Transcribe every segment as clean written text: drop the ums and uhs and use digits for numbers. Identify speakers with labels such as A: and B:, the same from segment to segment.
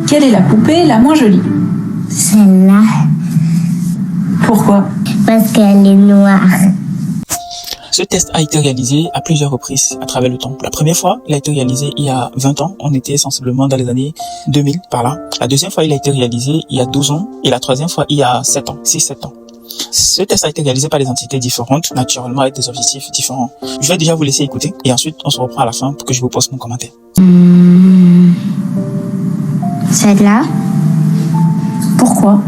A: Quelle est la poupée la moins jolie?
B: Celle-là,
A: Pourquoi?
B: parce qu'elle est noire.
C: Ce test a été réalisé à plusieurs reprises à travers le temps. La première fois, il a été réalisé il y a 20 ans. On était sensiblement dans les années 2000 par là. La deuxième fois, il a été réalisé il y a 12 ans. Et la troisième fois, il y a 7 ans, 6-7 ans. Ce test a été réalisé par des entités différentes, naturellement avec des objectifs différents. Je vais déjà vous laisser écouter et ensuite on se reprend à la fin pour que je vous pose mon commentaire.
B: Celle-là,
A: Pourquoi?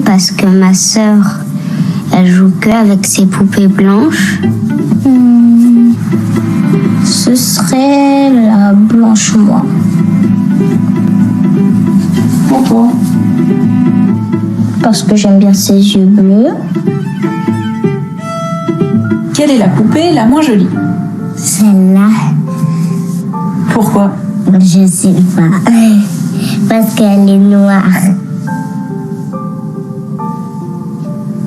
B: parce que ma sœur, elle joue que avec ses poupées blanches. Ce serait la blanche moi.
A: Pourquoi?
B: Parce que j'aime bien ses yeux bleus.
A: Quelle est la poupée la moins jolie?
B: Celle-là,
A: Pourquoi?
B: je sais pas. Parce qu'elle est noire.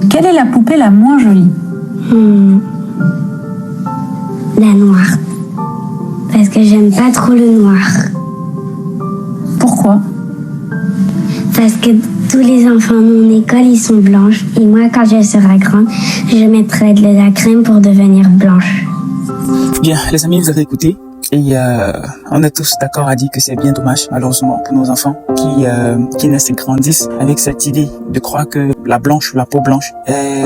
A: Quelle est la poupée la moins jolie?
B: La noire. Parce que j'aime pas trop le noir.
A: Pourquoi?
B: Parce que tous les enfants de mon école, ils sont blanches. Et moi, quand je serai grande, je mettrai de la crème pour devenir blanche.
C: Bien, les amis, vous avez écouté. Et on est tous d'accord à dire que c'est bien dommage, malheureusement, pour nos enfants qui naissent et grandissent avec cette idée de croire que la blanche, la peau blanche est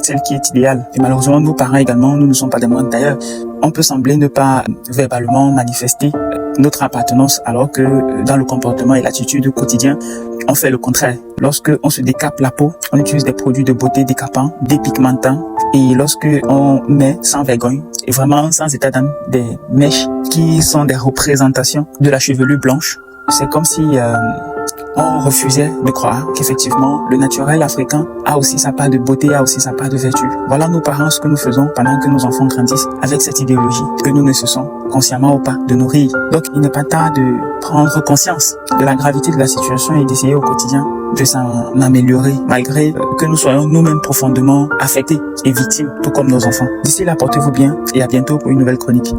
C: celle qui est idéale. Et malheureusement, nos parents également, nous ne sommes pas des moindres. D'ailleurs, on peut sembler ne pas verbalement manifester notre appartenance alors que dans le comportement et l'attitude quotidien, on fait le contraire. Lorsque on se décape la peau, on utilise des produits de beauté décapants, dépigmentants, et lorsque on met sans vergogne et vraiment sans état d'âme des mèches qui sont des représentations de la chevelure blanche, c'est comme si on refusait de croire qu'effectivement le naturel africain a aussi sa part de beauté, a aussi sa part de vertu. Voilà nos parents ce que nous faisons pendant que nos enfants grandissent avec cette idéologie que nous ne cessons consciemment ou pas de nourrir. Donc il n'est pas tard de prendre conscience de la gravité de la situation et d'essayer au quotidien de s'en améliorer malgré que nous soyons nous-mêmes profondément affectés et victimes tout comme nos enfants. D'ici là, portez-vous bien et à bientôt pour une nouvelle chronique.